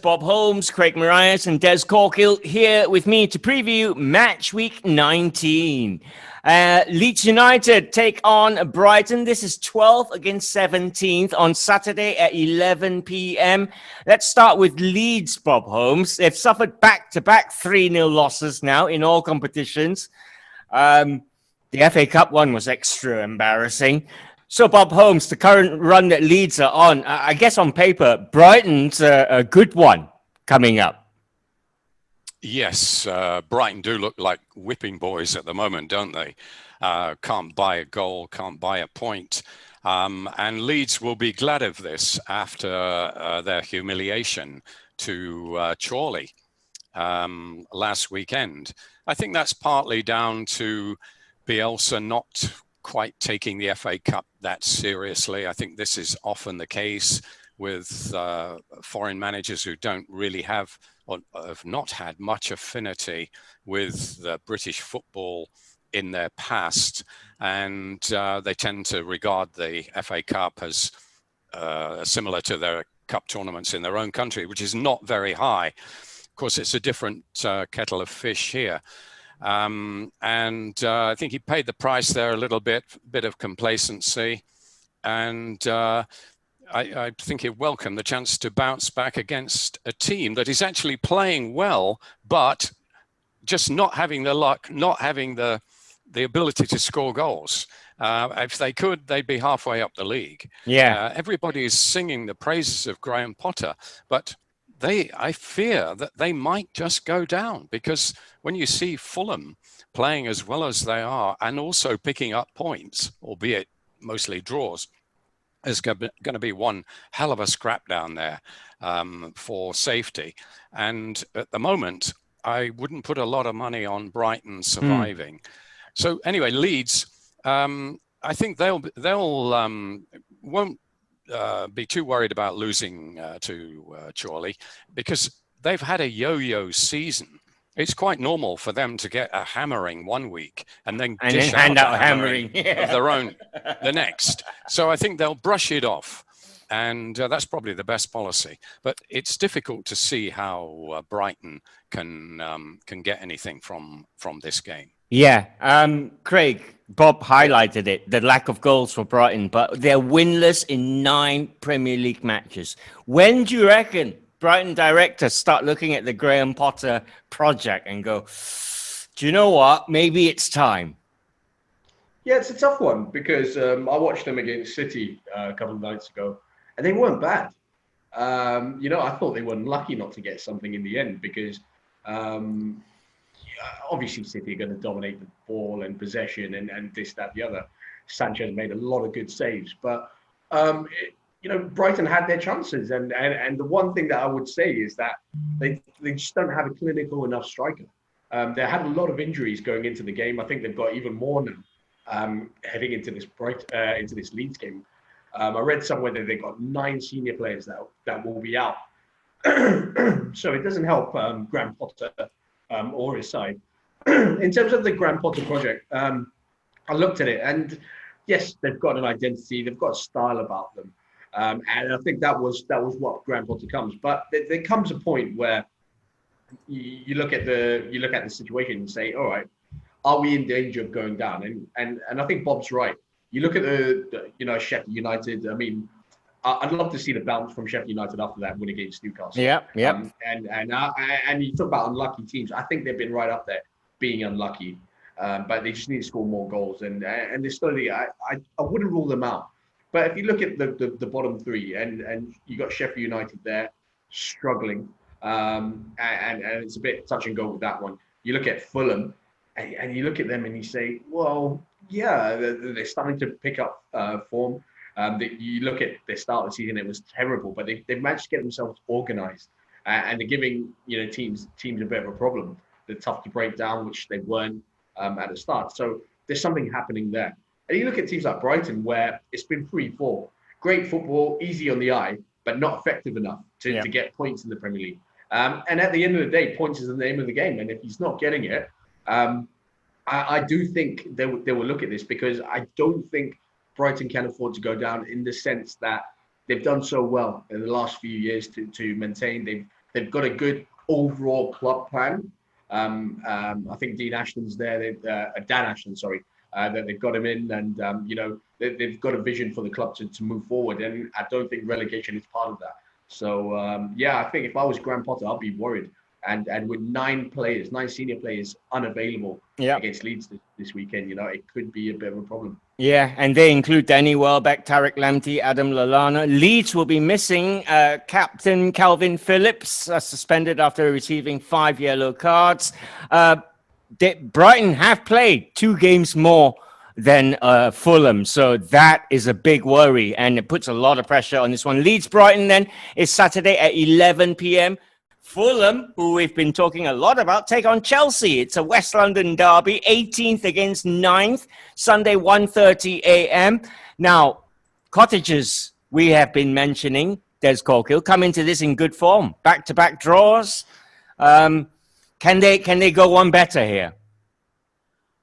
Bob Holmes, Craig Marias, and Des Corkill here with me to preview Matchweek 19. Leeds United take on Brighton. This is 12th against 17th on Saturday at 11 p.m. Let's start with Leeds, Bob Holmes. They've suffered back-to-back 3-0 losses now in all competitions. The FA Cup one was extra embarrassing. So, Bob Holmes, the current run that Leeds are on, I guess on paper, Brighton's a good one coming up. Yes, Brighton do look like whipping boys at the moment, don't they? Can't buy a goal, can't buy a point. And Leeds will be glad of this after their humiliation to Chorley last weekend. I think that's partly down to Bielsa not quite taking the FA Cup that seriously. I think this is often the case with foreign managers who don't really have or have not had much affinity with British football in their past, and they tend to regard the FA Cup as similar to their cup tournaments in their own country, which is not very high. Of course, it's a different kettle of fish here. I think he paid the price there a little bit of complacency, and I think he welcomed the chance to bounce back against a team that is actually playing well, but just not having the luck, not having the ability to score goals. If they could, they'd be halfway up the league. Yeah, everybody is singing the praises of Graham Potter, but I fear that they might just go down, because when you see Fulham playing as well as they are and also picking up points, albeit mostly draws, there's going to be one hell of a scrap down there for safety. And at the moment, I wouldn't put a lot of money on Brighton surviving. So anyway, Leeds, I think they'll won't be too worried about losing to Chorley, because they've had a yo-yo season. It's quite normal for them to get a hammering one week and then hand out a hammering of their own the next. So I think they'll brush it off, and that's probably the best policy. But it's difficult to see how Brighton can get anything from this game. Yeah, Craig, Bob highlighted it, the lack of goals for Brighton, but they're winless in 9 Premier League matches. When do you reckon Brighton directors start looking at the Graham Potter project and go, do you know what, maybe it's time? Yeah, it's a tough one, because I watched them against City a couple of nights ago, and they weren't bad. I thought they were lucky not to get something in the end, because obviously City are going to dominate the ball and possession and this, that, the other. Sanchez made a lot of good saves, but Brighton had their chances, and the one thing that I would say is that they just don't have a clinical enough striker. They had a lot of injuries going into the game. I think they've got even more now heading into this Leeds game. I read somewhere that they've got 9 senior players that will be out, so it doesn't help Graham Potter or his side. In terms of the Graham Potter project, I looked at it, and yes, they've got an identity, they've got a style about them, and I think that was what Graham Potter comes. But there comes a point where you look at the situation and say, all right, are we in danger of going down? And I think Bob's right. You look at the Sheffield United. I mean, I'd love to see the bounce from Sheffield United after that win against Newcastle. Yeah. And you talk about unlucky teams. I think they've been right up there being unlucky, but they just need to score more goals. And they're slowly. I wouldn't rule them out. But if you look at the bottom 3, and you got Sheffield United there struggling, and it's a bit touch and go with that one. You look at Fulham, and you look at them and you say, well, yeah, they're starting to pick up form. You look at their start of the season; it was terrible, but they've managed to get themselves organised, and they're giving teams a bit of a problem. They're tough to break down, which they weren't at the start. So there's something happening there. And you look at teams like Brighton, where it's been 3-4, great football, easy on the eye, but not effective enough to get points in the Premier League. And at the end of the day, points is the name of the game. And if he's not getting it, I do think they will look at this, because I don't think Brighton can afford to go down, in the sense that they've done so well in the last few years to maintain. they've got a good overall club plan. I think Dean Ashton's there. Dan Ashton, sorry, that they've got him in, and they've got a vision for the club to move forward. And I don't think relegation is part of that. So I think if I was Graham Potter, I'd be worried. And with 9 senior players unavailable against Leeds this weekend, it could be a bit of a problem. Yeah, and they include Danny Welbeck, Tariq Lamptey, Adam Lallana. Leeds will be missing captain Calvin Phillips, suspended after receiving 5 yellow cards. Brighton have played 2 games more than Fulham, so that is a big worry, and it puts a lot of pressure on this one. Leeds-Brighton then is Saturday at 11 p.m. Fulham, who we've been talking a lot about, take on Chelsea. It's a West London derby, 18th against 9th, Sunday 1:30 a.m. Now, Cottagers, we have been mentioning, Des Corkill, come into this in good form. Back-to-back draws. Can they go one better here?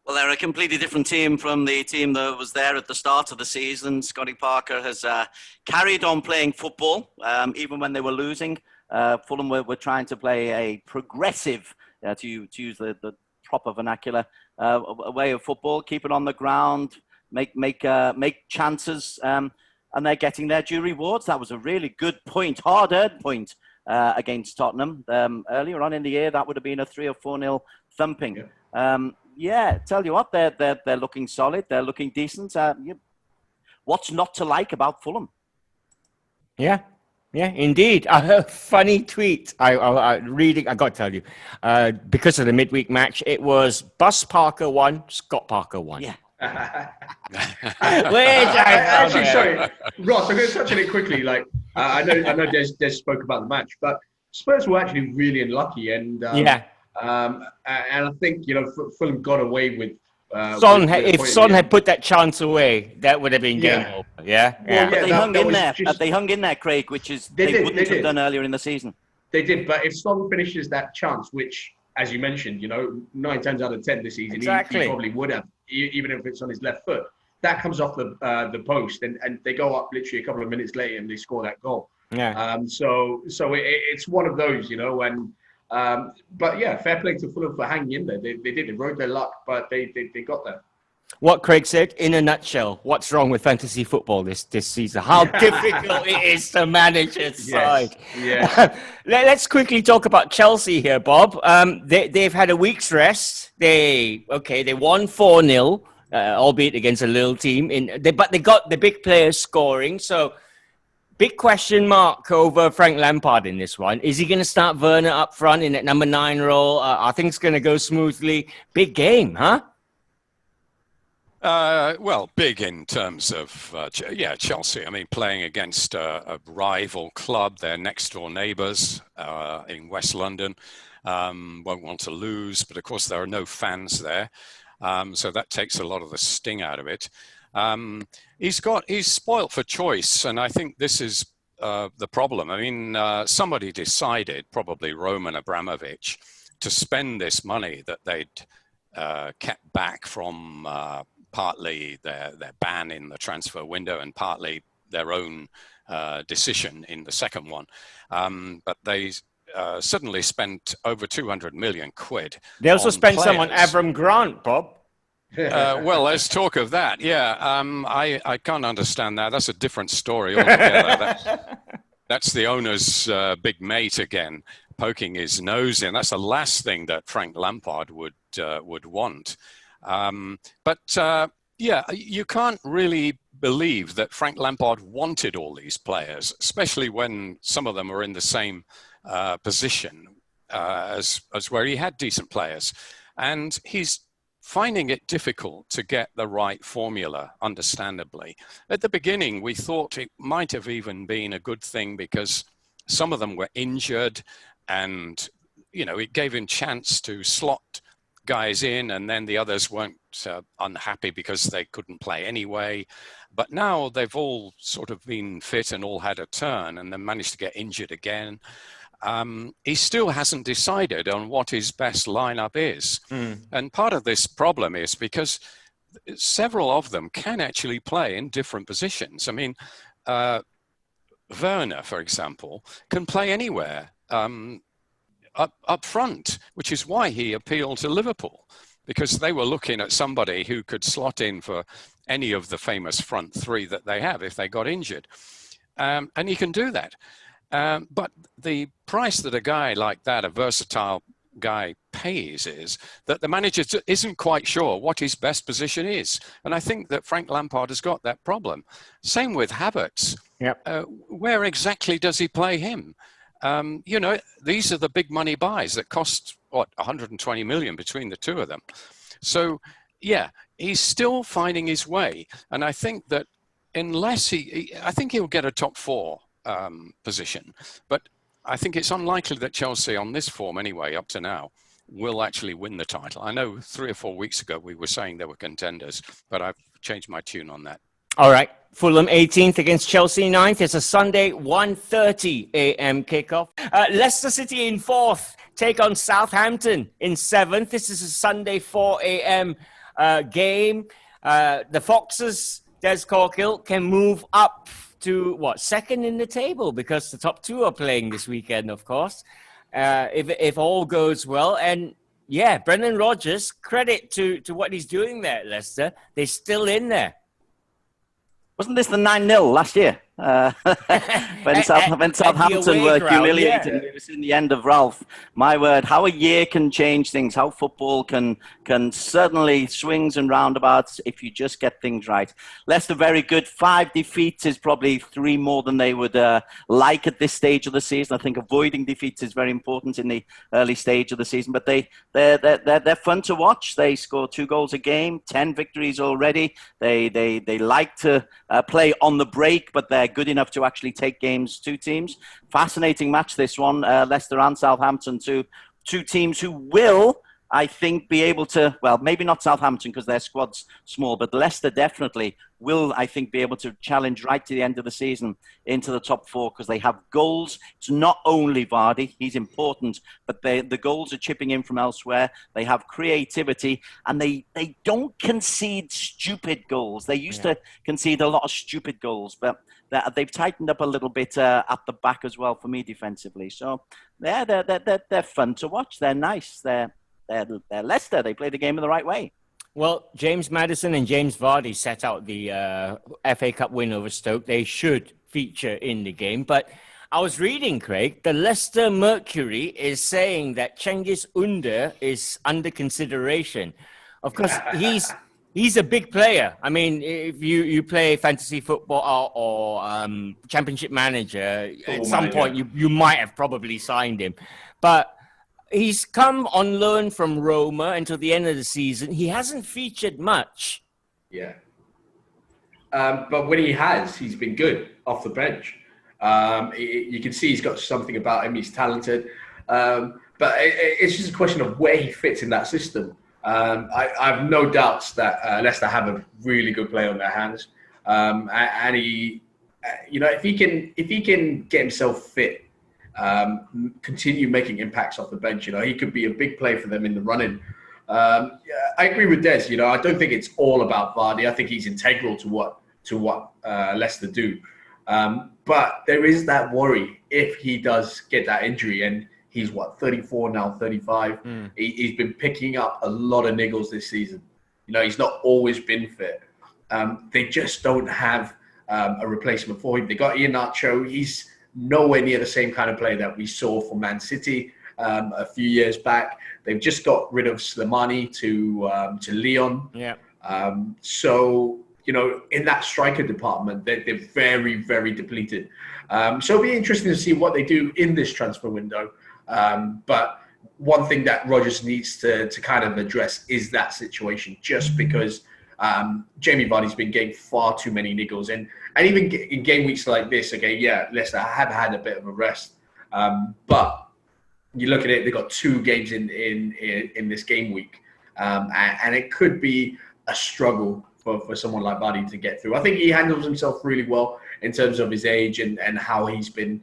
Well, they're a completely different team from the team that was there at the start of the season. Scotty Parker has carried on playing football, even when they were losing. Fulham were trying to play a progressive, to use the proper vernacular, way of football, keep it on the ground, make chances, and they're getting their due rewards. That was a really good point, hard-earned point against Tottenham. Earlier on in the year, that would have been a 3 or 4-0 thumping. Tell you what, they're looking solid. They're looking decent. What's not to like about Fulham? Yeah, indeed. A funny tweet. I got to tell you, because of the midweek match, it was Bus Parker 1, Scott Parker 1. Yeah. Actually, sorry, Ross, I'm going to touch on it quickly. Like, I know Des spoke about the match, but Spurs were actually really unlucky, and I think Fulham got away with. If Son had put that chance away, that would have been game over. But they hung in there, Craig, which is they wouldn't have done earlier in the season. They did, but if Son finishes that chance, which, as you mentioned, 9 times out of 10 this season, he probably would have, even if it's on his left foot. That comes off the post, and they go up literally a couple of minutes later, and they score that goal. So it's one of those, but yeah, fair play to Fulham for hanging in there. They did. They rode their luck, but they got there. What Craig said, in a nutshell, what's wrong with fantasy football this season? How difficult it is to manage its side. Yeah. Let's quickly talk about Chelsea here, Bob. They've had a week's rest. They won 4-0, albeit against a little team. But they got the big players scoring. So, big question mark over Frank Lampard in this one. Is he going to start Werner up front in that number 9 role? Are things going to go smoothly? Big game, huh? Well, big in terms of, Chelsea. I mean, playing against a rival club, their next-door neighbours in West London, won't want to lose. But, of course, there are no fans there. So that takes a lot of the sting out of it. He's spoilt for choice, and I think this is the problem. I mean, somebody decided, probably Roman Abramovich, to spend this money that they'd kept back from partly their ban in the transfer window and partly their own decision in the second one. But they suddenly spent over 200 million quid. They also spent some on Avram Grant, Bob. Well, let's talk of that. I can't understand that. That's a different story altogether. That's the owner's big mate again, poking his nose in. That's the last thing that Frank Lampard would want. You can't really believe that Frank Lampard wanted all these players, especially when some of them are in the same position as where he had decent players. And he's finding it difficult to get the right formula, understandably. At the beginning, we thought it might have even been a good thing because some of them were injured and, it gave him chance to slot guys in, and then the others weren't unhappy because they couldn't play anyway. But now they've all sort of been fit and all had a turn and then managed to get injured again. He still hasn't decided on what his best lineup is. And part of this problem is because several of them can actually play in different positions. I mean, Werner, for example, can play anywhere up front, which is why he appealed to Liverpool, because they were looking at somebody who could slot in for any of the famous front three that they have if they got injured. And he can do that. But the price that a guy like that, a versatile guy, pays is that the manager isn't quite sure what his best position is. And I think that Frank Lampard has got that problem. Same with Havertz. Yep. Where exactly does he play him? You know, these are the big money buys that cost, 120 million between the two of them. So, yeah, he's still finding his way. And I think that unless I think he'll get a top four position. But I think it's unlikely that Chelsea, on this form anyway, up to now, will actually win the title. I know 3 or 4 weeks ago we were saying they were contenders, but I've changed my tune on that. All right. Fulham 18th against Chelsea 9th. It's a Sunday 1:30 a.m. kickoff. Leicester City in 4th take on Southampton in 7th. This is a Sunday 4 a.m. Game. The Foxes, Des Corkill, can move up to second in the table, because the top two are playing this weekend, of course, if all goes well. And yeah, Brendan Rodgers, credit to what he's doing there at Leicester. They're still in there. Wasn't this the 9-0 last year? When Southampton were humiliated, yeah. It was in the end of Ralph. My word, how a year can change things, how football can certainly swings and roundabouts if you just get things right. Leicester very good. 5 defeats is probably 3 more than they would like at this stage of the season. I think avoiding defeats is very important in the early stage of the season, but they're fun to watch. They score 2 goals a game, 10 victories already. They like to play on the break, but they're good enough to actually take games to teams. Fascinating match, this one. Leicester and Southampton, two teams who will, I think, be able to, well, maybe not Southampton because their squad's small, but Leicester definitely will, I think, be able to challenge right to the end of the season into the top 4 because they have goals. It's not only Vardy, he's important, but the goals are chipping in from elsewhere. They have creativity and they don't concede stupid goals. They used to concede a lot of stupid goals, but they've tightened up a little bit at the back as well for me defensively. So they're fun to watch. They're nice. They're Leicester. They play the game in the right way. Well, James Maddison and James Vardy set out the FA Cup win over Stoke. They should feature in the game. But I was reading, Craig, the Leicester Mercury is saying that Cengiz Under is under consideration. Of course, he's a big player. I mean, if you play fantasy football or Championship Manager, at some point you might have probably signed him. But he's come on loan from Roma until the end of the season. He hasn't featured much. Yeah. But when he has, he's been good off the bench. You can see he's got something about him. He's talented. But it's just a question of where he fits in that system. I have no doubts that Leicester have a really good player on their hands. And he, if he can get himself fit, continue making impacts off the bench, he could be a big player for them in the running. I agree with Des. I don't think it's all about Vardy. I think he's integral to what Leicester do. But there is that worry if he does get that injury, and he's 34 now, 35. He's been picking up a lot of niggles this season. He's not always been fit. They just don't have a replacement for him. They got Iheanacho. He's nowhere near the same kind of player that we saw for Man City a few years back. They've just got rid of Slimani to Lyon. Yeah. So, in that striker department, they're very, very depleted. So it'll be interesting to see what they do in this transfer window. But one thing that Rodgers needs to kind of address is that situation, just because Jamie Vardy's been getting far too many niggles. And even in game weeks like this, Leicester have had a bit of a rest. But you look at it, they've got 2 games in this game week. And it could be a struggle for someone like Vardy to get through. I think he handles himself really well in terms of his age and how he's been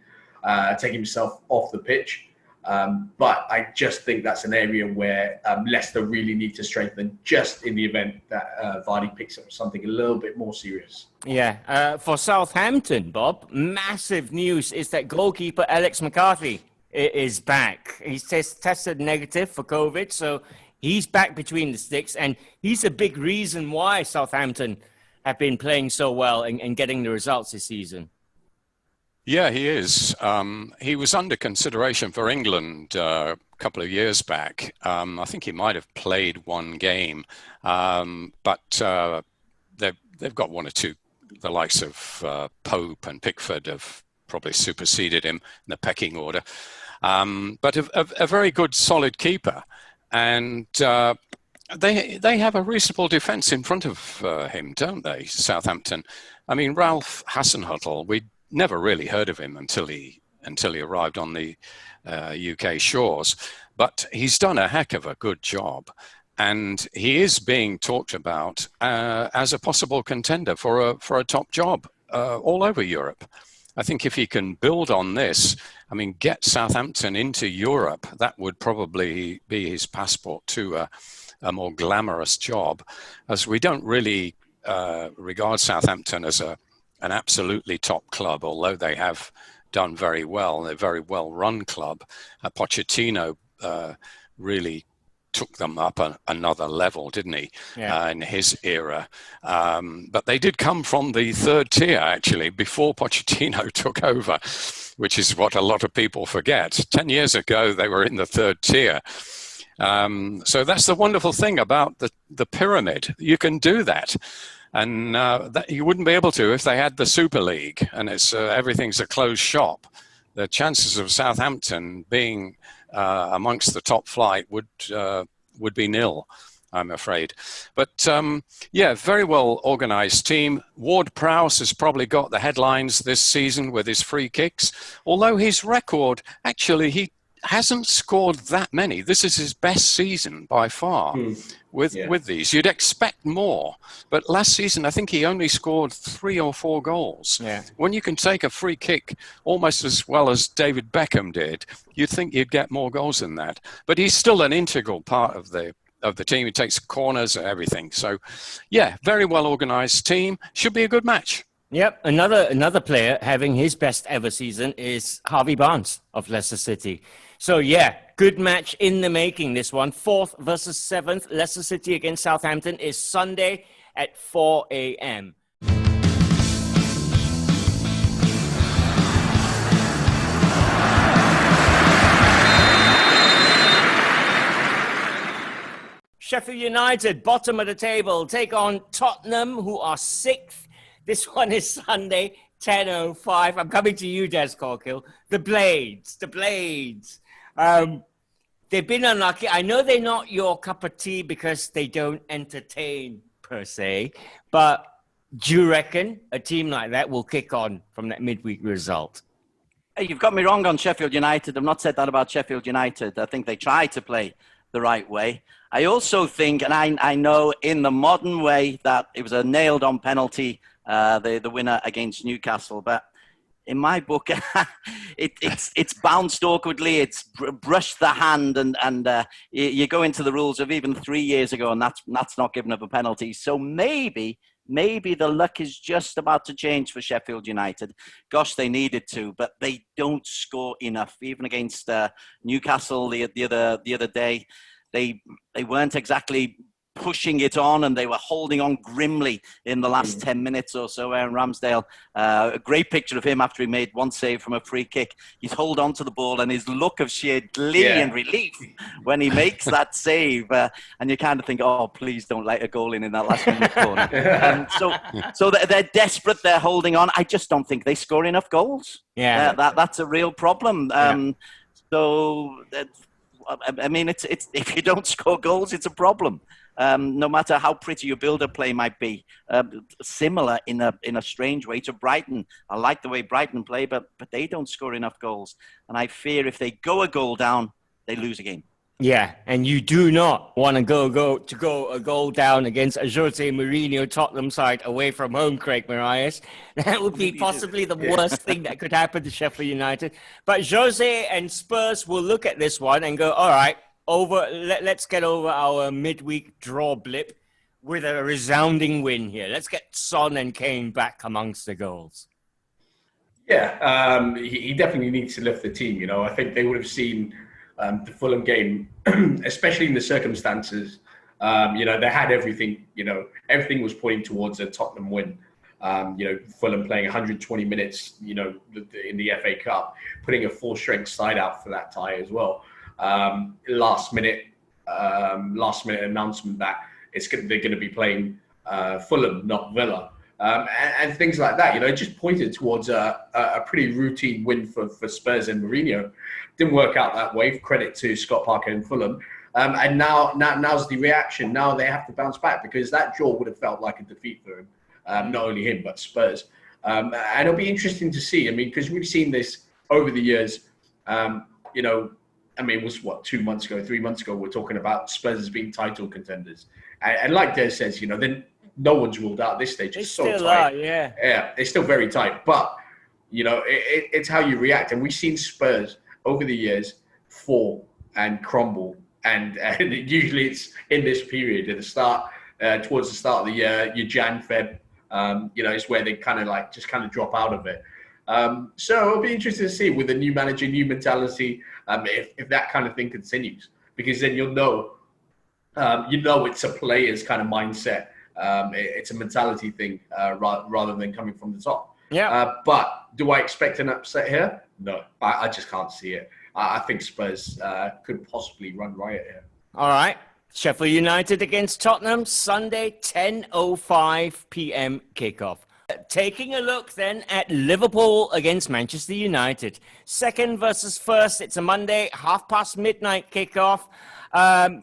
taking himself off the pitch. But I just think that's an area where Leicester really need to strengthen, just in the event that Vardy picks up something a little bit more serious. Yeah. For Southampton, Bob, massive news is that goalkeeper Alex McCarthy is back. He's tested negative for COVID, so he's back between the sticks, and he's a big reason why Southampton have been playing so well and getting the results this season. Yeah, he is. He was under consideration for England a couple of years back. I think he might have played one game, but they've got one or two. The likes of Pope and Pickford have probably superseded him in the pecking order. But a very good, solid keeper. And they have a reasonable defence in front of him, don't they, Southampton? I mean, Ralph Hasenhüttl, we never really heard of him until he arrived on the UK shores. But he's done a heck of a good job. And he is being talked about as a possible contender for a top job all over Europe. I think if he can build on this, I mean, get Southampton into Europe, that would probably be his passport to a more glamorous job, as we don't really regard Southampton as an absolutely top club, although they have done very well. They're a very well-run club. Pochettino really took them up another level, didn't he, in his era? But they did come from the third tier, actually, before Pochettino took over, which is what a lot of people forget. 10 years ago, they were in the third tier. So that's the wonderful thing about the pyramid. You can do that. And that you wouldn't be able to if they had the Super League and it's everything's a closed shop. The chances of Southampton being amongst the top flight would be nil, I'm afraid. But very well organised team. Ward-Prowse has probably got the headlines this season with his free kicks, although his record, actually, he hasn't scored that many. This is his best season by far with these. You'd expect more, but last season I think he only scored 3 or 4 goals. When you can take a free kick almost as well as David Beckham did, you'd think you'd get more goals than that. But he's still an integral part of the team. He takes corners and everything. So yeah, very well organized team. Should be a good match. Yep, another player having his best ever season is Harvey Barnes of Leicester City. So yeah, good match in the making, this one. 4th versus 7th, Leicester City against Southampton is Sunday at 4 a.m. Sheffield United, bottom of the table, take on Tottenham, who are 6th. This one is Sunday, 10:05. I'm coming to you, Des Corkill. The Blades. They've been unlucky. I know they're not your cup of tea because they don't entertain per se, but do you reckon a team like that will kick on from that midweek result? Hey, you've got me wrong on Sheffield United. I've not said that about Sheffield United. I think they try to play the right way. I also think, and I know in the modern way, that it was a nailed-on penalty, the winner against Newcastle, but in my book, it's bounced awkwardly. It's brushed the hand, and you go into the rules of even 3 years ago, and that's not giving up a penalty. So maybe the luck is just about to change for Sheffield United. Gosh, they needed to, but they don't score enough. Even against Newcastle the other day, they weren't exactly pushing it on, and they were holding on grimly in the last 10 minutes or so. Aaron Ramsdale, a great picture of him after he made one save from a free kick. He's hold on to the ball, and his look of sheer glee and relief when he makes that save. And you kind of think, oh, please don't let a goal in that last minute corner. So they're desperate. They're holding on. I just don't think they score enough goals. That's a real problem. I mean, it's if you don't score goals, it's a problem. No matter how pretty your build-up play might be, similar in a strange way to Brighton. I like the way Brighton play, but they don't score enough goals, and I fear if they go a goal down, they lose a game. Yeah, and you do not want to go a goal down against a Jose Mourinho Tottenham side away from home, Craig Marias. That would be possibly the worst thing that could happen to Sheffield United. But Jose and Spurs will look at this one and go, all right, let's get over our midweek draw blip with a resounding win here. Let's get Son and Kane back amongst the goals. Yeah, he definitely needs to lift the team. You know, I think they would have seen the Fulham game, especially in the circumstances. You know, they had everything. You know, everything was pointing towards a Tottenham win. You know, Fulham playing 120 minutes. You know, in the FA Cup, putting a full-strength side out for that tie as well. Last minute announcement that they're going to be playing Fulham, not Villa. And things like that, you know, it just pointed towards a pretty routine win for Spurs and Mourinho. Didn't work out that way. Credit to Scott Parker and Fulham. And now's the reaction. Now they have to bounce back because that draw would have felt like a defeat for him. Not only him, but Spurs. And it'll be interesting to see. I mean, because we've seen this over the years. You know, I mean, it was 3 months ago, we're talking about Spurs as being title contenders. And like Des says, you know, then no one's ruled out at this stage. It's so tight. Yeah, it's still very tight. But, you know, it's how you react. And we've seen Spurs over the years fall and crumble. And usually it's in this period at the start, towards the start of the year, your Jan, Feb, you know, it's where they kind of drop out of it. So it'll be interesting to see with the new manager, new mentality, if that kind of thing continues. Because then you'll know, it's a player's kind of mindset. It's a mentality thing rather than coming from the top. Yeah. But do I expect an upset here? No, I just can't see it. I think Spurs could possibly run riot here. All right. Sheffield United against Tottenham, Sunday, 10:05 p.m. kickoff. Taking a look then at Liverpool against Manchester United. Second versus first. It's a Monday, midnight kickoff.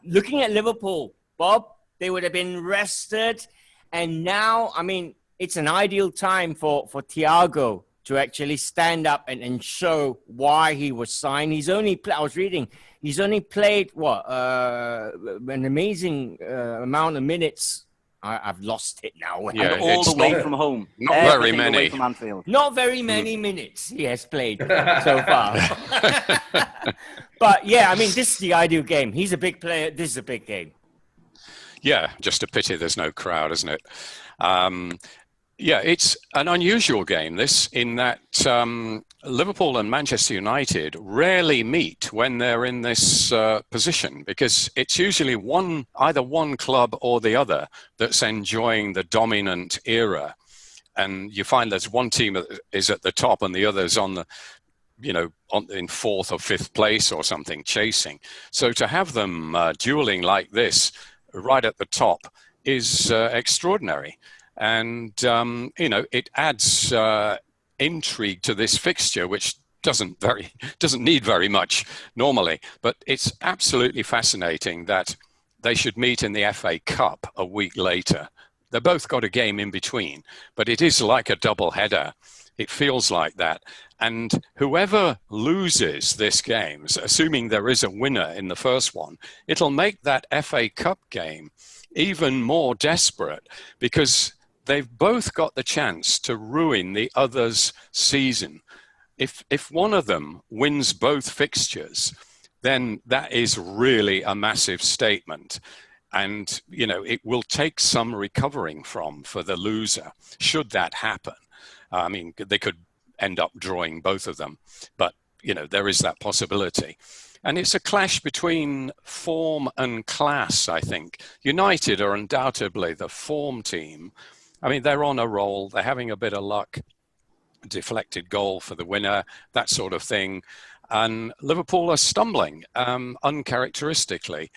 Looking at Liverpool, Bob, they would have been rested. And now, I mean, it's an ideal time for Thiago to actually stand up and show why he was signed. He's only played, an amazing amount of minutes. I've lost it now. Yeah, and all the way from home. Not very many. Away from Anfield. Not very many minutes he has played so far. But, yeah, I mean, this is the ideal game. He's a big player. This is a big game. Yeah, just a pity there's no crowd, isn't it? Yeah, it's an unusual game, this, in that Liverpool and Manchester United rarely meet when they're in this position, because it's usually either one club or the other that's enjoying the dominant era. And you find there's one team that is at the top and the other's on the, in fourth or fifth place or something, chasing. So to have them dueling like this right at the top is extraordinary. And, it adds intrigue to this fixture, which doesn't need very much normally. But it's absolutely fascinating that they should meet in the FA Cup a week later. They've both got a game in between, but it is like a double header. It feels like that. And whoever loses this game, assuming there is a winner in the first one, it'll make that FA Cup game even more desperate, because they've both got the chance to ruin the other's season. If one of them wins both fixtures, then that is really a massive statement. And, it will take some recovering for the loser, should that happen. I mean, they could end up drawing both of them, but, there is that possibility. And it's a clash between form and class, I think. United are undoubtedly the form team. I mean, they're on a roll. They're having a bit of luck. Deflected goal for the winner, that sort of thing. And Liverpool are stumbling uncharacteristically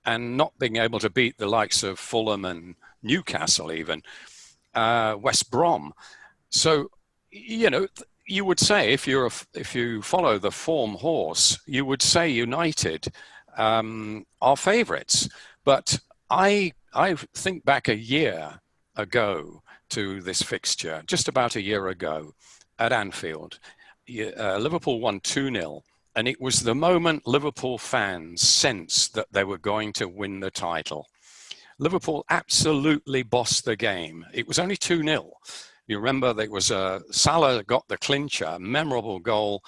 and not being able to beat the likes of Fulham and Newcastle, even West Brom. So, you would say, if you follow the form horse, you would say United are favourites. But I think back a year ago to this fixture, just about a year ago at Anfield. Liverpool won 2-0, and it was the moment Liverpool fans sensed that they were going to win the title. Liverpool absolutely bossed the game. It was only 2-0. You remember there was Salah got the clincher, memorable goal.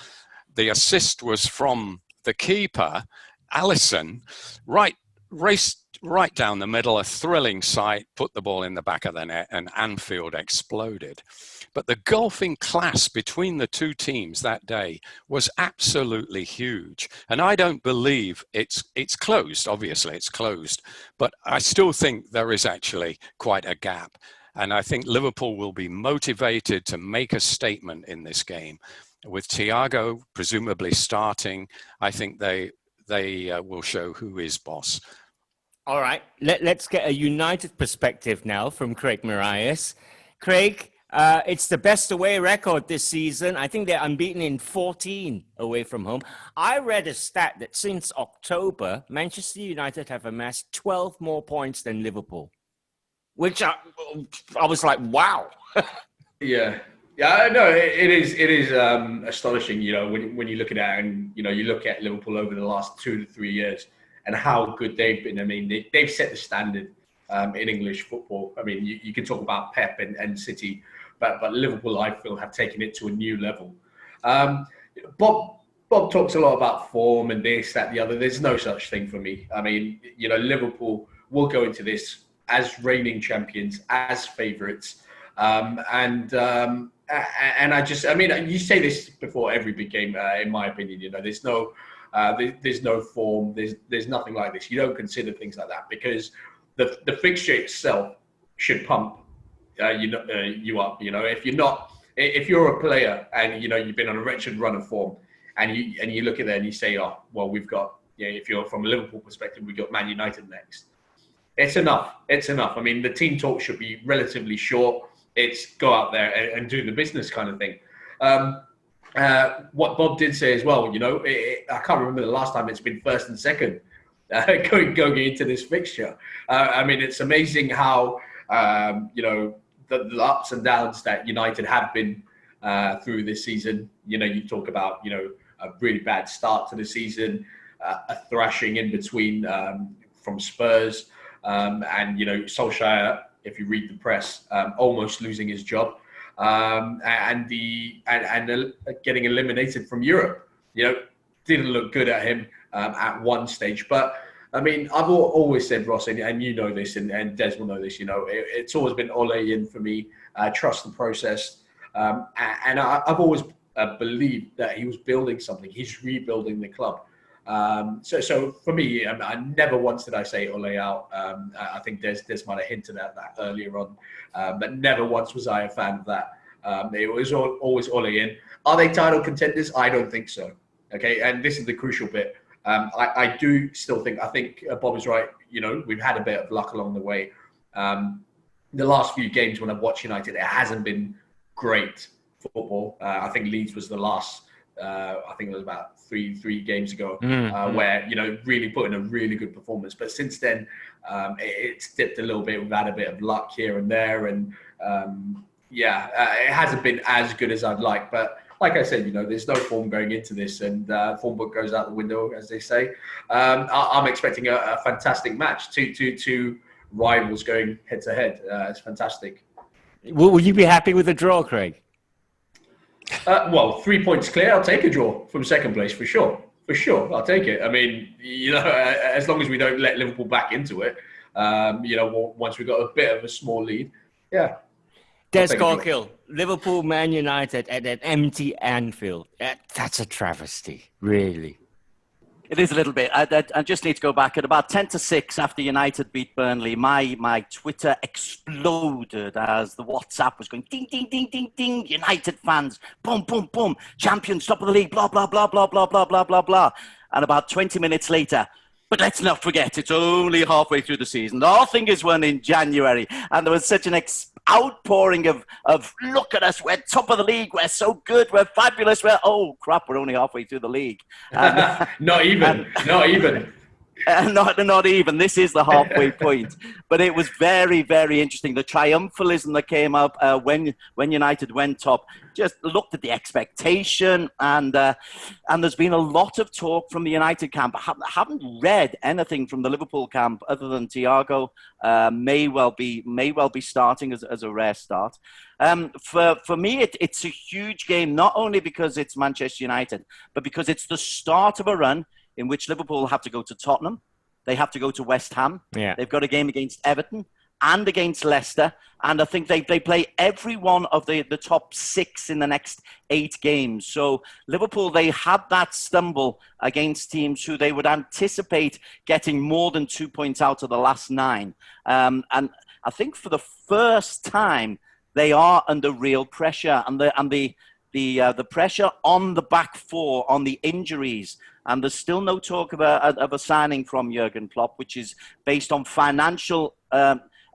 The assist was from the keeper, Alisson, right raced right down the middle, a thrilling sight, put the ball in the back of the net, and Anfield exploded. But the gulf in class between the two teams that day was absolutely huge. And I don't believe it's closed. Obviously, it's closed. But I still think there is actually quite a gap. And I think Liverpool will be motivated to make a statement in this game. With Thiago presumably starting, I think they will show who is boss. All right, let's get a United perspective now from Craig Marias. Craig, it's the best away record this season. I think they're unbeaten in 14 away from home. I read a stat that since October, Manchester United have amassed 12 more points than Liverpool, which I was like, wow. Yeah. Yeah, no, it is astonishing, when you look at it and, you look at Liverpool over the last 2 to 3 years and how good they've been. I mean, they've set the standard in English football. I mean, you can talk about Pep and City, but Liverpool, I feel, have taken it to a new level. Bob talks a lot about form and this, that, the other. There's no such thing for me. I mean, Liverpool will go into this as reigning champions, as favourites. And I mean, you say this before every big game, in my opinion. There's no form. There's nothing like this. You don't consider things like that because the fixture itself should pump you up. If you're a player and you've been on a wretched run of form, and you look at that and you say, oh well, we've got if you're from a Liverpool perspective, we've got Man United next. It's enough. I mean, the team talk should be relatively short. It's go out there and do the business kind of thing. What Bob did say as well, I can't remember the last time it's been first and second going into this fixture. I mean, it's amazing how, the ups and downs that United have been through this season. You talk about, a really bad start to the season, a thrashing in between from Spurs, and, Solskjaer, if you read the press, almost losing his job, and getting eliminated from Europe. Didn't look good at him at one stage. But I mean, I've always said, Ross, and you know this, and Des will know this. It's always been Ole in for me. Trust the process, and I've always believed that he was building something. He's rebuilding the club. So for me, I never once did I say Ole out. I think Des might have hinted at that earlier on, but never once was I a fan of that. It was always Ole in. Are they title contenders? I don't think so. Okay, and this is the crucial bit. I do still think. I think Bob is right. We've had a bit of luck along the way. The last few games when I've watched United, it hasn't been great football. I think Leeds was the last. I think it was about three games ago, where really put in a really good performance. But since then, it's dipped a little bit. We've had a bit of luck here and there, and it hasn't been as good as I'd like. But like I said, there's no form going into this, and form book goes out the window, as they say. I'm expecting a fantastic match. Two rivals going head to head. It's fantastic. Will you be happy with a draw, Craig? Well, 3 points clear. I'll take a draw from second place for sure. I'll take it. I mean, as long as we don't let Liverpool back into it, once we've got a bit of a small lead, yeah. Des Corkill, Liverpool, Man United at an empty Anfield. That's a travesty, really. It is a little bit. I just need to go back at about 10-6 after United beat Burnley. My Twitter exploded as the WhatsApp was going ding, ding, ding, ding, ding. United fans, boom, boom, boom. Champions, top of the league, blah, blah, blah, blah, blah, blah, blah, blah, blah. And about 20 minutes later, but let's not forget, it's only halfway through the season. Nothing is won in January. And there was such an outpouring of look at us, we're top of the league, we're so good, we're fabulous, oh crap, we're only halfway through the league. Not even. Not even. This is the halfway point. But it was very, very interesting. The triumphalism that came up when United went top, just looked at the expectation, and there's been a lot of talk from the United camp. I haven't read anything from the Liverpool camp other than Thiago may well be starting as a rare start. For me, it's a huge game, not only because it's Manchester United, but because it's the start of a run in which Liverpool have to go to Tottenham, they have to go to West Ham. Yeah. They've got a game against Everton and against Leicester. And I think they play every one of the top 6 in the next 8 games. So Liverpool, they had that stumble against teams who they would anticipate getting more than 2 points out of the last 9. And I think for the first time, they are under real pressure, and the pressure on the back 4, on the injuries. And there's still no talk of a signing from Jurgen Klopp, which is based on financial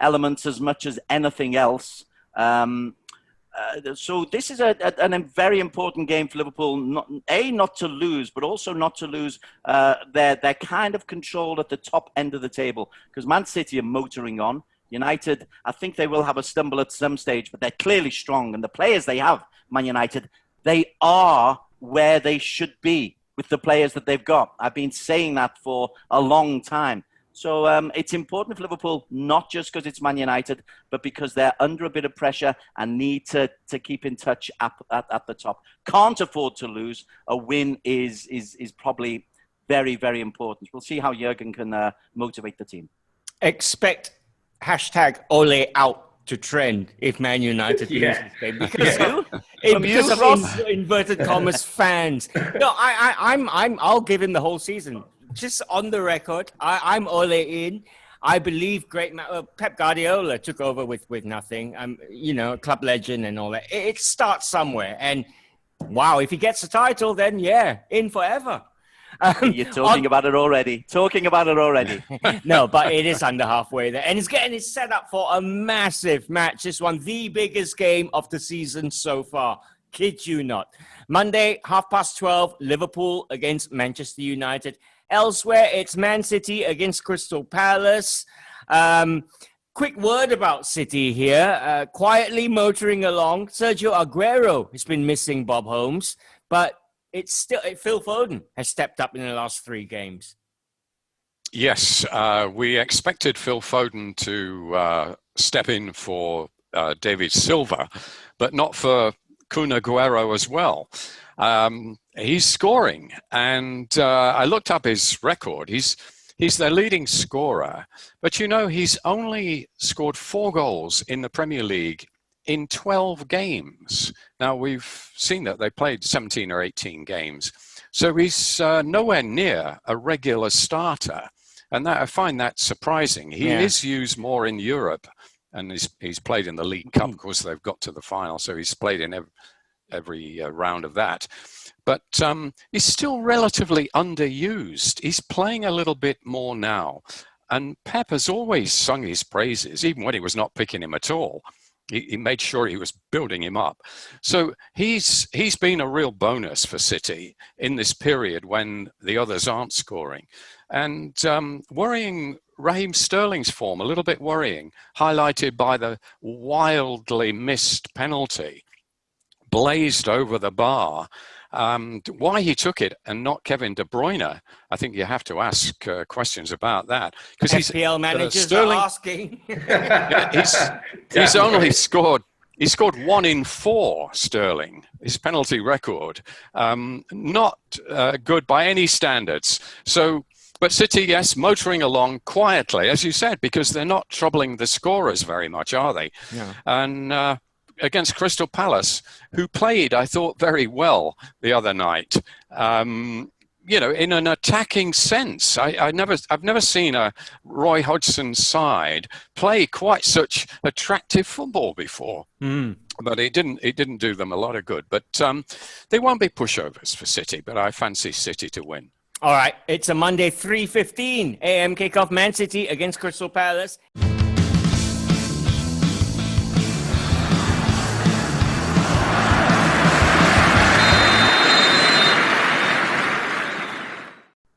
elements as much as anything else. So this is a very important game for Liverpool, not to lose, but also not to lose their kind of control at the top end of the table, because Man City are motoring on. United, I think they will have a stumble at some stage, but they're clearly strong. And the players they have, Man United, they are where they should be with the players that they've got. I've been saying that for a long time. So it's important for Liverpool, not just because it's Man United, but because they're under a bit of pressure and need to keep in touch at the top. Can't afford to lose. A win is probably very, very important. We'll see how Jurgen can motivate the team. Expect #Ole out to trend if Man United loses, baby. Because of inverted commas fans. No, I'll give him the whole season. Just on the record, I'm Ole in. I believe Pep Guardiola took over with nothing. Club legend and all that. It starts somewhere, and wow, if he gets a title, then in forever. You're talking about it already. No, but it is under halfway there. And it's getting it set up for a massive match. This one, the biggest game of the season so far. Kid you not. Monday, 12:30, Liverpool against Manchester United. Elsewhere, it's Man City against Crystal Palace. Quick word about City here. Quietly motoring along. Sergio Aguero has been missing Bob Holmes, but it's still Phil Foden has stepped up in the last 3 games. Yes, we expected Phil Foden to step in for David Silva, but not for Kun Aguero as well. He's scoring, and I looked up his record. He's their leading scorer, but he's only scored 4 goals in the Premier League in 12 games. Now, we've seen that they played 17 or 18 games. So he's nowhere near a regular starter. And I find that surprising. He is used more in Europe, and he's played in the League Cup. Of course, they've got to the final, so he's played in every round of that. But he's still relatively underused. He's playing a little bit more now. And Pep has always sung his praises, even when he was not picking him at all. He made sure he was building him up. So he's been a real bonus for City in this period when the others aren't scoring. And worrying, Raheem Sterling's form, a little bit worrying, highlighted by the wildly missed penalty, blazed over the bar. Why he took it and not Kevin De Bruyne, I think you have to ask questions about that. Because FPL managers are asking. He's only scored. He scored 1 in 4, Sterling. His penalty record, not good by any standards. So, but City, yes, motoring along quietly, as you said, because they're not troubling the scorers very much, are they? No. And against Crystal Palace, who played, I thought, very well the other night. In an attacking sense. I've never seen a Roy Hodgson side play quite such attractive football before. But it didn't do them a lot of good. But they won't be pushovers for City, but I fancy City to win. All right, it's a Monday 3:15 a.m. kickoff. Man City against Crystal Palace.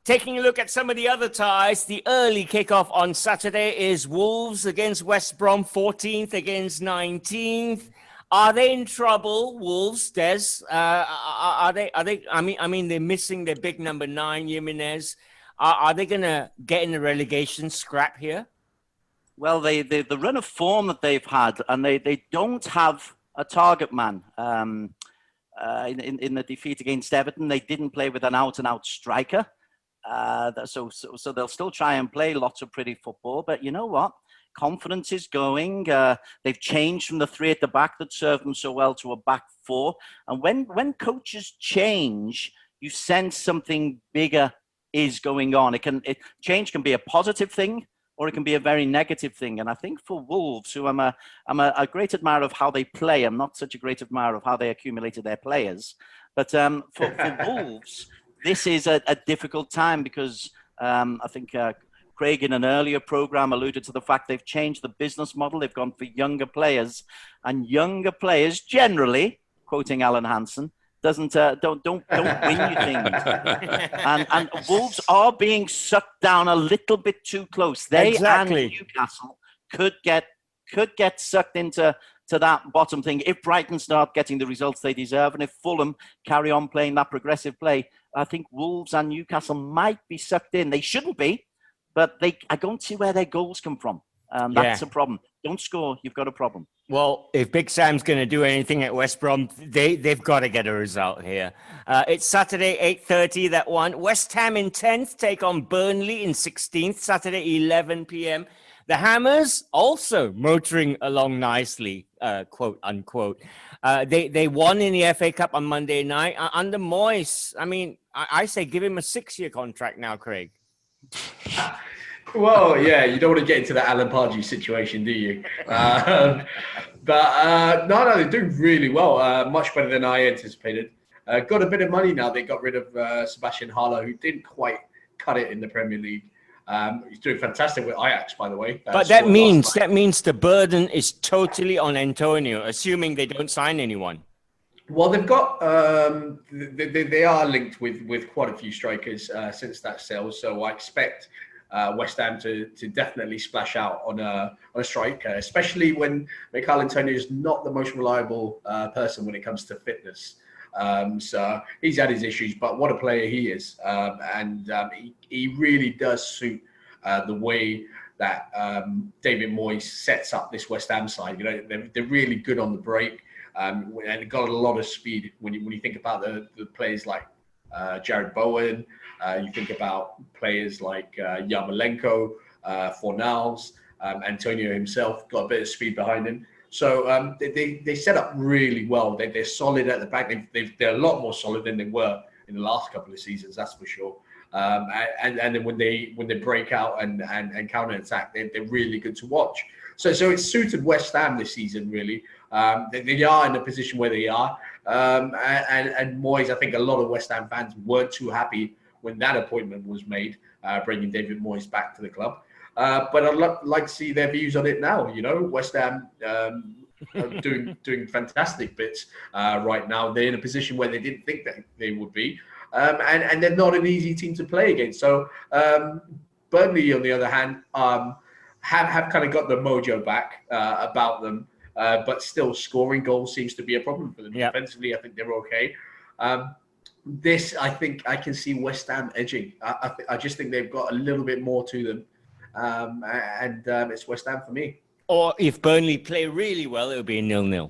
Taking a look at some of the other ties, the early kickoff on Saturday is Wolves against West Brom, 14th against 19th. Are they in trouble, Wolves, Des? Are they? I mean, they're missing their big number 9, Jimenez. Are they going to get in the relegation scrap here? Well, the run of form that they've had, and they don't have a target man. In the defeat against Everton, they didn't play with an out-and-out striker. So they'll still try and play lots of pretty football. But you know what? Confidence is going. They've changed from the three at the back that served them so well to a back four. And when coaches change, you sense something bigger is going on. Change can be a positive thing, or it can be a very negative thing. And I think for Wolves, who I'm a great admirer of how they play, I'm not such a great admirer of how they accumulated their players. But for Wolves, this is a difficult time because I think Craig in an earlier program alluded to the fact they've changed the business model. They've gone for younger players, and younger players generally, quoting Alan Hansen, don't win you things. and Wolves are being sucked down a little bit too close. They and Newcastle could get sucked into that bottom thing if Brighton start getting the results they deserve, and if Fulham carry on playing that progressive play. I think Wolves and Newcastle might be sucked in. They shouldn't be, but I don't see where their goals come from. That's a problem. Don't score, you've got a problem. Well, if Big Sam's going to do anything at West Brom, they've got to get a result here. It's Saturday, 8:30, that one. West Ham in 10th take on Burnley in 16th, Saturday, 11 p.m. The Hammers also motoring along nicely, quote unquote. They won in the FA Cup on Monday night under Moyes. I mean, I say give him a 6-year contract now, Craig. Well, yeah, you don't want to get into that Alan Pardew situation, do you? No, they're doing really well. Much better than I anticipated. Got a bit of money now. They got rid of Sebastian Haller, who didn't quite cut it in the Premier League. He's doing fantastic with Ajax, by the way. But that means the burden is totally on Antonio, assuming they don't sign anyone. Well, they've got they are linked with quite a few strikers since that sale, so I expect West Ham to definitely splash out on a striker, especially when Michail Antonio is not the most reliable person when it comes to fitness. So he's had his issues, but what a player he is. And he really does suit the way that David Moyes sets up this West Ham side. You know, they're really good on the break, and they've got a lot of speed. When you think about the players like Jared Bowen, you think about players like Yarmolenko, Fornals, Antonio himself got a bit of speed behind him. So they set up really well. They're solid at the back. They're a lot more solid than they were in the last couple of seasons, that's for sure. And then when they break out and counter attack, they're really good to watch. So it's suited West Ham this season, really. They are in a position where they are. And Moyes, I think a lot of West Ham fans weren't too happy when that appointment was made, bringing David Moyes back to the club. But I'd like to see their views on it now. You know, West Ham are doing fantastic bits right now. They're in a position where they didn't think that they would be, and they're not an easy team to play against. So Burnley, on the other hand, have kind of got the mojo back about them, but still scoring goals seems to be a problem for them. Yep. Defensively, I think they're okay. This, I think, I can see West Ham edging. I just think they've got a little bit more to them. And it's West Ham for me. Or if Burnley play really well, it'll be a 0-0.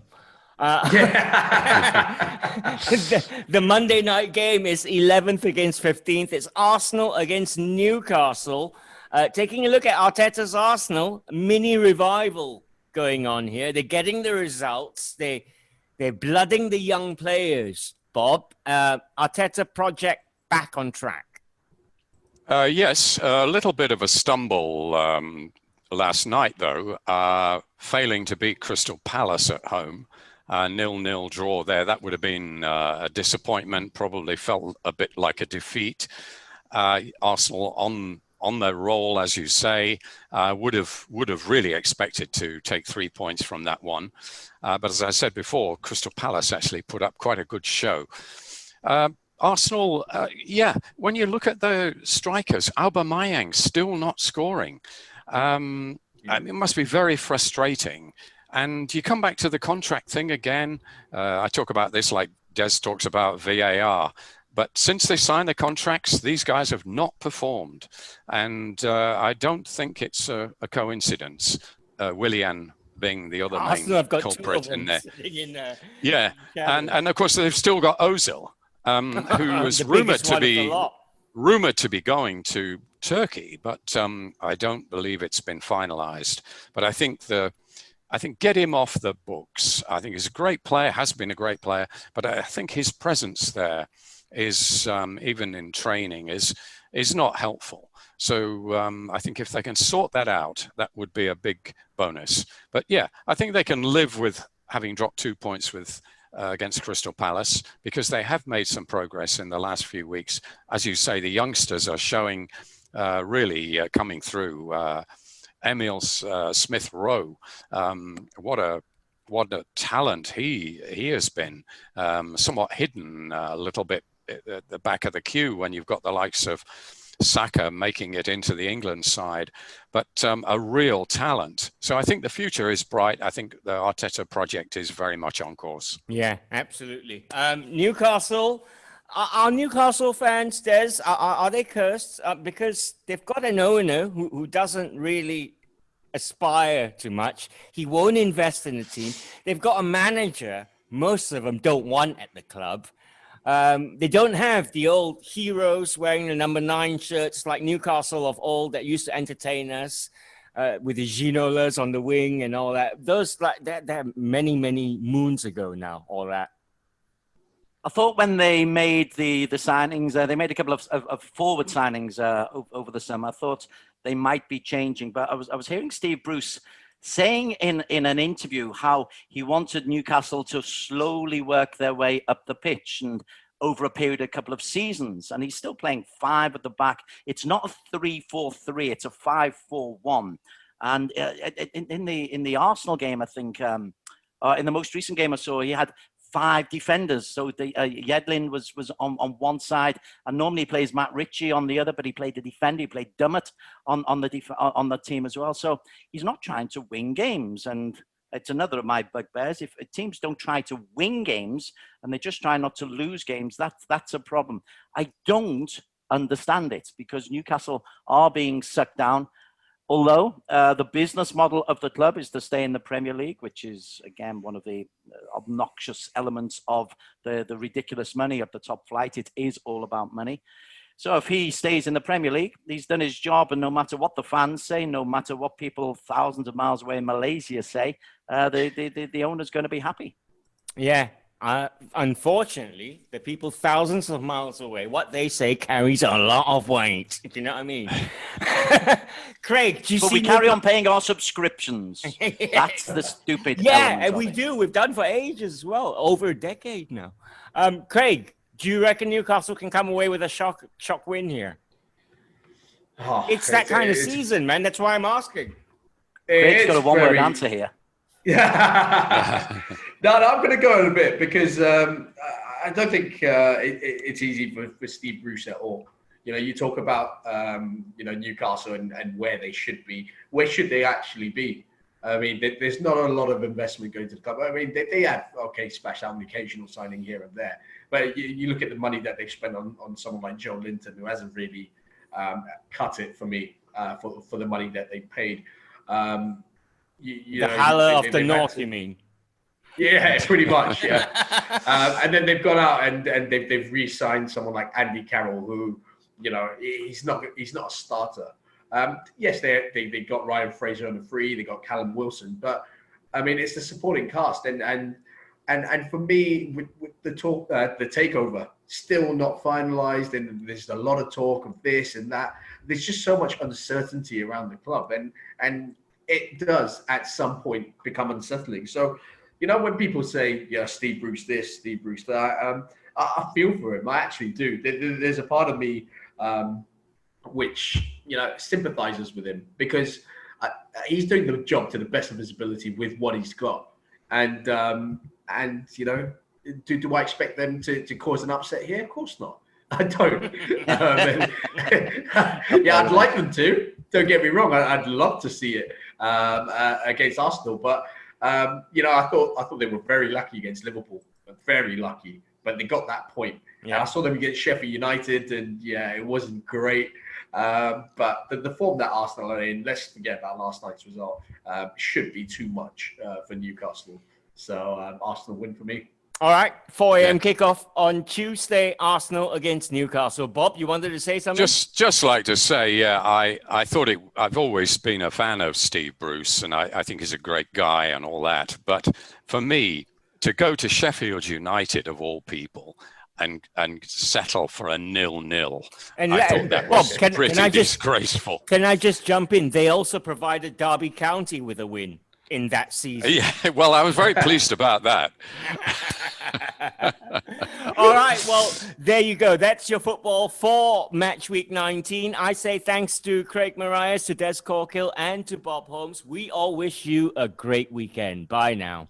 The Monday night game is 11th against 15th. It's Arsenal against Newcastle. Taking a look at Arteta's Arsenal, mini revival going on here. They're getting the results. They're blooding the young players. Bob, Arteta project back on track. Yes, a little bit of a stumble last night, though, failing to beat Crystal Palace at home. 0-0 draw there. That would have been a disappointment, probably felt a bit like a defeat. Arsenal on their roll, as you say, would have really expected to take 3 points from that one. But as I said before, Crystal Palace actually put up quite a good show. Arsenal, when you look at the strikers, Aubameyang still not scoring. It must be very frustrating. And you come back to the contract thing again. I talk about this like Des talks about VAR. But since they signed the contracts, these guys have not performed. And I don't think it's a coincidence. Willian being the other main culprit in there. Yeah. And of course, they've still got Ozil, who was rumoured to be... rumored to be going to Turkey, but I don't believe it's been finalized. But I think get him off the books. I think he's a great player, has been a great player, but I think his presence there is, even in training, is not helpful. So I think if they can sort that out, that would be a big bonus. But yeah, I think they can live with having dropped 2 points with against Crystal Palace, because they have made some progress in the last few weeks. As you say, the youngsters are showing really coming through. Emil Smith-Rowe, what a talent he has been. Somewhat hidden a little bit at the back of the queue when you've got the likes of Saka making it into the England side, but a real talent. So I think the future is bright. I think the Arteta project is very much on course. Yeah, absolutely. Newcastle, are Newcastle fans, Des, are they cursed? Because they've got an owner who doesn't really aspire too much. He won't invest in the team. They've got a manager most of them don't want at the club. They don't have the old heroes wearing the number 9 shirts like Newcastle of old that used to entertain us with the Ginolas on the wing and all that. Those like that many moons ago now. All that. I thought when they made the signings, they made a couple of forward signings over the summer. I thought they might be changing, but I was hearing Steve Bruce saying in an interview how he wanted Newcastle to slowly work their way up the pitch and over a period of a couple of seasons. And he's still playing 5 at the back. It's not a 3-4-3, it's a 5-4-1. And in the Arsenal game, I think, in the most recent game I saw, he had 5 defenders. So the Yedlin was on one side, and normally he plays Matt Ritchie on the other, but he played the defender. He played Dummett on the team as well. So he's not trying to win games, and it's another of my bugbears. If teams don't try to win games and they just try not to lose games, that's a problem. I don't understand it, because Newcastle are being sucked down. Although the business model of the club is to stay in the Premier League, which is, again, one of the obnoxious elements of the ridiculous money of the top flight. It is all about money. So if he stays in the Premier League, he's done his job, and no matter what the fans say, no matter what people thousands of miles away in Malaysia say, the owner's going to be happy. Yeah. Unfortunately, the people thousands of miles away, what they say carries a lot of weight. Do you know what I mean? Craig, do you see? But we carry on paying our subscriptions. Yeah. That's the stupid. Yeah, and we do. We've done for ages as well, over a decade now. Craig, do you reckon Newcastle can come away with a shock win here? Oh, it's that kind of season, man. That's why I'm asking. Craig's got a one-word answer here. Yeah. No, I'm going to go in a bit, because I don't think it's easy for Steve Bruce at all. You know, you talk about Newcastle and where they should be. Where should they actually be? I mean, there's not a lot of investment going to the club. I mean, they have splash out an occasional signing here and there, but you look at the money that they've spent on someone like Joe Linton, who hasn't really cut it for me for the money that they paid. The Haller of the North, you mean? Yeah, pretty much. Yeah, and then they've gone out and they've re-signed someone like Andy Carroll, who, you know, he's not a starter. Yes, they got Ryan Fraser on the free, they got Callum Wilson, but I mean, it's the supporting cast, and for me, with the talk, the takeover still not finalised, and there's a lot of talk of this and that. There's just so much uncertainty around the club, and it does at some point become unsettling. So, you know, when people say, yeah, Steve Bruce this, Steve Bruce that, I feel for him. I actually do. There's a part of me which, you know, sympathizes with him, because he's doing the job to the best of his ability with what he's got. And you know, do I expect them to cause an upset here? Of course not. I don't. Yeah, I'd like them to. Don't get me wrong. I'd love to see it against Arsenal, but you know, I thought they were very lucky against Liverpool. Very lucky, but they got that point. Yeah. I saw them against Sheffield United, and yeah, it wasn't great. But the form that Arsenal are in, let's forget about last night's result, should be too much for Newcastle. So Arsenal win for me. All right, 4 a.m. Yeah. kickoff on Tuesday, Arsenal against Newcastle. Bob, you wanted to say something? Just like to say, yeah, I thought I've always been a fan of Steve Bruce, and I think he's a great guy and all that. But for me, to go to Sheffield United of all people and settle for a 0-0, And I thought that was pretty disgraceful. Can I just jump in? They also provided Derby County with a win in that season. Yeah, well, I was very pleased about that. All right, well, there you go. That's your football for Match Week 19. I say thanks to Craig Marias, to Des Corkill, and to Bob Holmes. We all wish you a great weekend. Bye now.